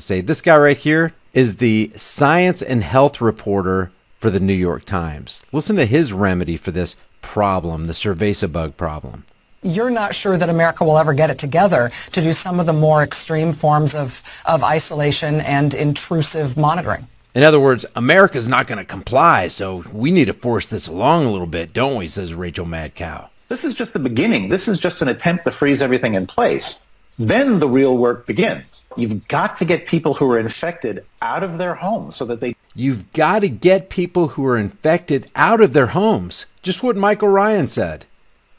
say. This guy right here is the science and health reporter for the New York Times. Listen to his remedy for this problem, the cerveza bug problem. You're not sure that America will ever get it together to do some of the more extreme forms of isolation and intrusive monitoring. In other words, America's not going to comply, so we need to force this along a little bit, don't we, says Rachel Madcow. This is just the beginning. This is just an attempt to freeze everything in place. Then the real work begins. You've got to get people who are infected out of their homes so that they... You've got to get people who are infected out of their homes. Just what Michael Ryan said.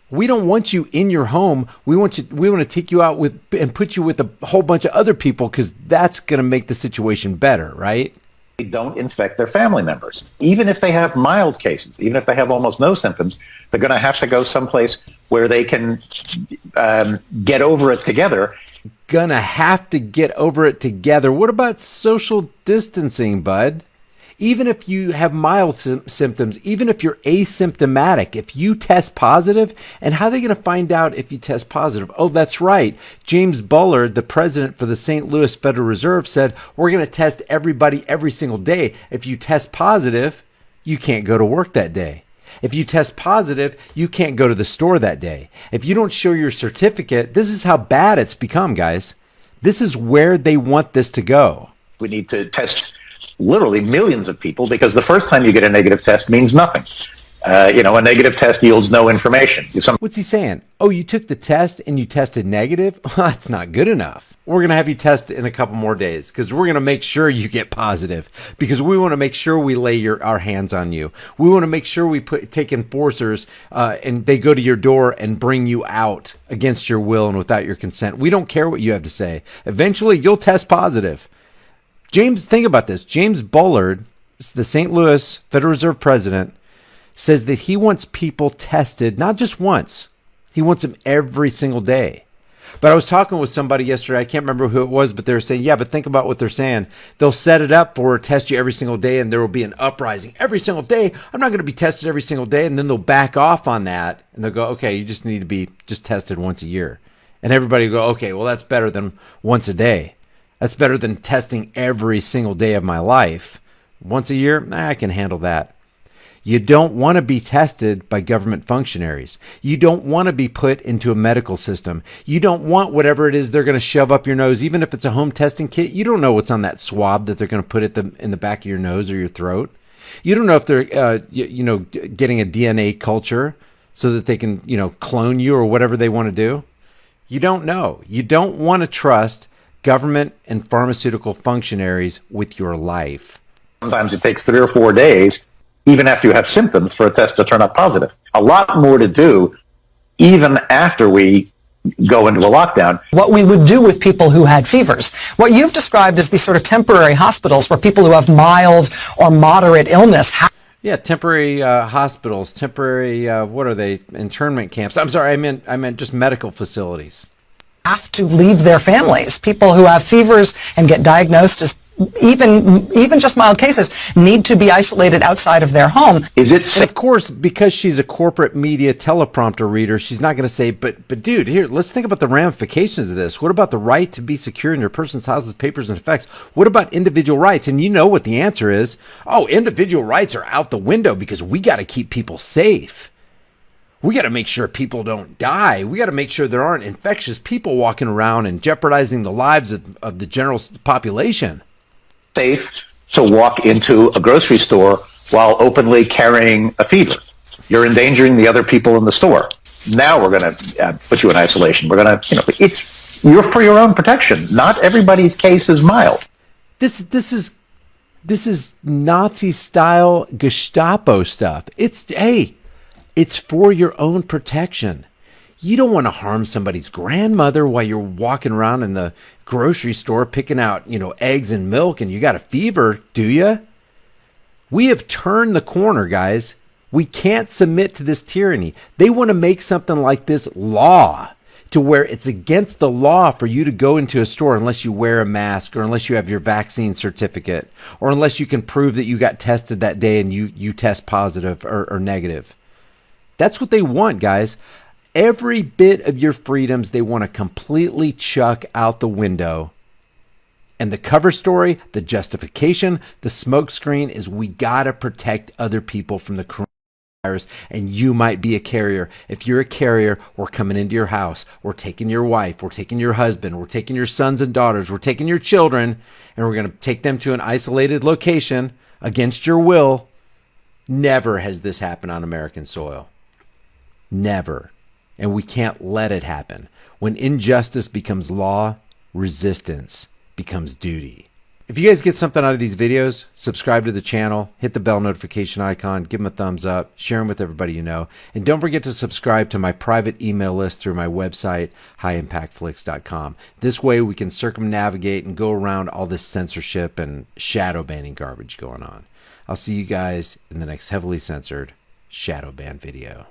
We don't want you in your home. We want to take you out with and put you with a whole bunch of other people because that's going to make the situation better, right? They don't infect their family members. Even if they have mild cases, even if they have almost no symptoms, they're going to have to go someplace where they can get over it together. Gonna have to get over it together. What about social distancing, bud? Even if you have mild symptoms, even if you're asymptomatic, if you test positive, and how are they going to find out if you test positive? Oh, that's right. James Bullard, the president for the St. Louis Federal Reserve, said, we're going to test everybody every single day. If you test positive, you can't go to work that day. If you test positive, you can't go to the store that day. If you don't show your certificate, this is how bad it's become, guys. This is where they want this to go. We need to test literally millions of people because the first time you get a negative test means nothing. A negative test yields no information. What's he saying? Oh, you took the test and you tested negative? Well, that's not good enough. We're going to have you test in a couple more days because we're going to make sure you get positive because we want to make sure we lay our hands on you. We want to make sure we take enforcers and they go to your door and bring you out against your will and without your consent. We don't care what you have to say. Eventually, you'll test positive. James, think about this. James Bullard, the St. Louis Federal Reserve president, says that he wants people tested, not just once. He wants them every single day. But I was talking with somebody yesterday. I can't remember who it was, but they were saying, yeah, but think about what they're saying. They'll set it up for test you every single day, and there will be an uprising every single day. I'm not going to be tested every single day. And then they'll back off on that, and they'll go, okay, you just need to be just tested once a year. And everybody will go, okay, well, that's better than once a day. That's better than testing every single day of my life. Once a year, I can handle that. You don't want to be tested by government functionaries. You don't want to be put into a medical system. You don't want whatever it is they're going to shove up your nose, even if it's a home testing kit. You don't know what's on that swab that they're going to put in the back of your nose or your throat. You don't know if they're getting a DNA culture so that they can clone you or whatever they want to do. You don't know. You don't want to trust government and pharmaceutical functionaries with your life. Sometimes it takes 3 or 4 days, even after you have symptoms, for a test to turn up positive. A lot more to do even after we go into a lockdown. What we would do with people who had fevers. What you've described as these sort of temporary hospitals where people who have mild or moderate illness Yeah, temporary hospitals, temporary, what are they, internment camps. I'm sorry, I meant just medical facilities. Have to leave their families. People who have fevers and get diagnosed as even just mild cases need to be isolated outside of their home. Is it And of course, because she's a corporate media teleprompter reader, she's not going to say, but dude, here, let's think about the ramifications of this. What about the right to be secure in your person's houses, papers, and effects? What about individual rights? And you know what the answer is. Oh, individual rights are out the window because we got to keep people safe. We got to make sure people don't die. We got to make sure there aren't infectious people walking around and jeopardizing the lives of the general population. Safe to walk into a grocery store while openly carrying a fever. You're endangering the other people in the store. Now we're going to put you in isolation. We're going to, you're for your own protection. Not everybody's case is mild. This is Nazi style Gestapo stuff. It's for your own protection. You don't want to harm somebody's grandmother while you're walking around in the grocery store picking out, eggs and milk and you got a fever, do you? We have turned the corner, guys. We can't submit to this tyranny. They want to make something like this law to where it's against the law for you to go into a store unless you wear a mask or unless you have your vaccine certificate or unless you can prove that you got tested that day and you test positive or negative. That's what they want, guys. Every bit of your freedoms they want to completely chuck out the window And the cover story, the justification, the smokescreen is we got to protect other people from the coronavirus, and you might be a carrier. If you're a carrier, we're coming into your house. We're taking your wife. We're taking your husband. We're taking your sons and daughters. We're taking your children, and we're going to take them to an isolated location against your will. Never has this happened on American soil. Never. And we can't let it happen. When injustice becomes law, resistance becomes duty. If you guys get something out of these videos, subscribe to the channel, hit the bell notification icon, give them a thumbs up, share them with everybody you know, and don't forget to subscribe to my private email list through my website, highimpactflix.com. This way we can circumnavigate and go around all this censorship and shadow banning garbage going on. I'll see you guys in the next heavily censored shadow ban video.